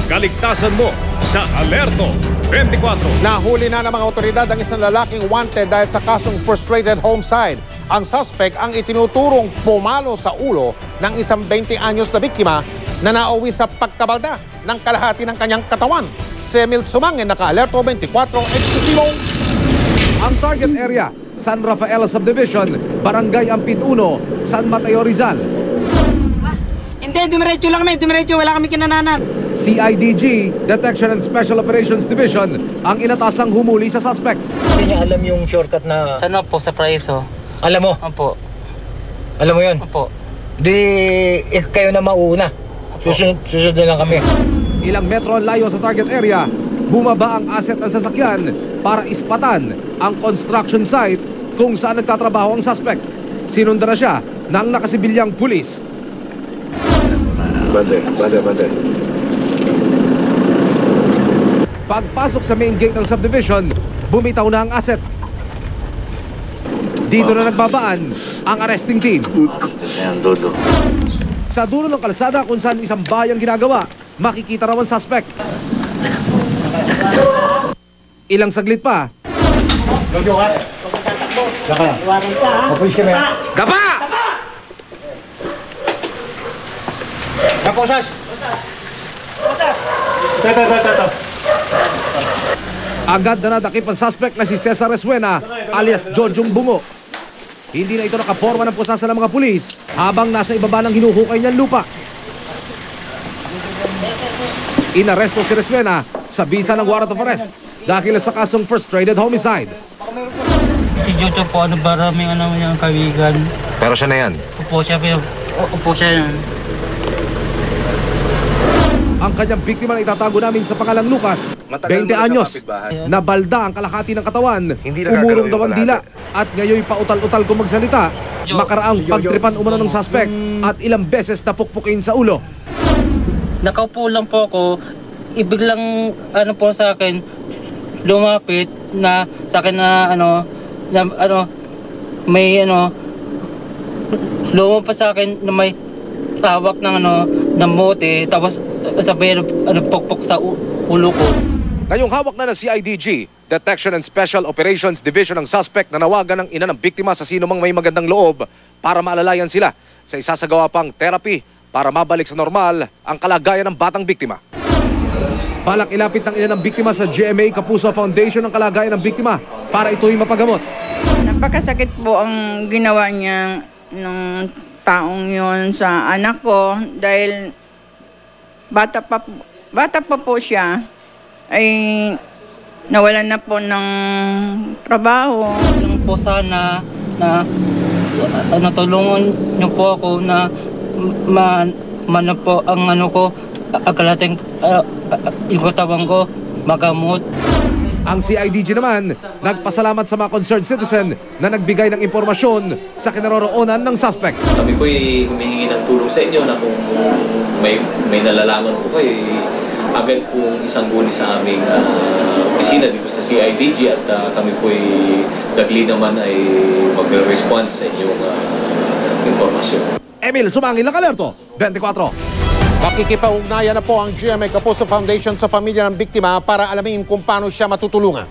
kaligtasan mo sa Alerto 24. Nahuli na ng mga otoridad ang isang lalaking wanted dahil sa kasong frustrated homicide. Ang suspect ang itinuturong pumalo sa ulo ng isang 20 anyos na biktima na nauwi sa pagkabalda ng kalahati ng kanyang katawan. Si Emil Sumangin, naka-Alerto 24, eksklusibo. Ang target area, San Rafael Subdivision, Barangay Ampid 1, San Mateo, Rizal. Hindi, dumiretso lang kami, wala kami kinananan. CIDG, Detection and Special Operations Division, ang inatasang humuli sa suspect. Hindi niya alam yung shortcut na... Sana po, sa Praiso. Alam mo? Opo. Alam mo yun? Opo. Di kayo na mauuna. Susunod na lang kami. Ilang metro ang layo sa target area, bumaba ang asset ng sasakyan para ispatan ang construction site kung saan nagtatrabaho ang suspect. Sinundan na siya ng nakasibilyang pulis. Bande. Pagpasok sa main gate ng subdivision, bumitaw na ang asset. Dito na nagbabaan ang arresting team. Sa dulo ng kalsada kung saan isang bayang ginagawa, makikita raw ang suspect. Ilang saglit pa. Dapa! Kaposas! Agad na nadakip ang suspect na si Cesar Resuena alias Jojong Bungo. Hindi na ito nakaporma ng pusasa ng mga pulis habang nasa ibaba ng hinuhukay niyang lupa. Inaresto si Resuena sa bisa ng warrant of arrest dahil sa kasong frustrated homicide. Si Jojo po, maraming niyang kawigan. Pero siya na yan. Upo siya yan. Ang kanyang biktima na itatago namin sa pangalang Lucas, 20 anyos, nabalda ang kalahati ng katawan, umurong daw ang dila, at ngayon pautal-utal kung magsalita, makaraang pagtripan umano ng suspect at ilang beses napukpukin sa ulo. Nakaupo lang po ako, ibiglang po sa akin, lumapit na sa akin na may lumapit sa akin na may tawak ng bote, tapos sabihin pukpok sa ulo ko. Ngayong hawak na ng CIDG, Detection and Special Operations Division ng suspect na nawagan ng ina ng biktima sa sino mang may magandang loob para maalalayan sila sa isasagawa pang therapy para mabalik sa normal ang kalagayan ng batang biktima. Balak ilapit ng ina ng biktima sa GMA Kapuso Foundation ng kalagayan ng biktima para ito'y mapagamot. Napakasakit po ang ginawa niya ng taong yon sa anak ko dahil bata pa po siya ay nawalan na po ng trabaho. Lang po sana na tulungan niyo po ako na po ang ko akalating yung katawan ko magamot. Ang CIDG naman, nagpasalamat sa mga concerned citizen na nagbigay ng impormasyon sa kinaroroonan ng suspect. Kami po ay humihingi ng tulong sa inyo na kung may nalalaman po kayo, agad pong isangguni sa aming opisina dito sa CIDG at kami po ay dagli naman ay mag-respond sa inyong impormasyon. Emil Sumangin, Alerto 24. Makikipag-ugnayan na po ang GMA Kapuso Foundation sa pamilya ng biktima para alamin kung paano siya matutulungan.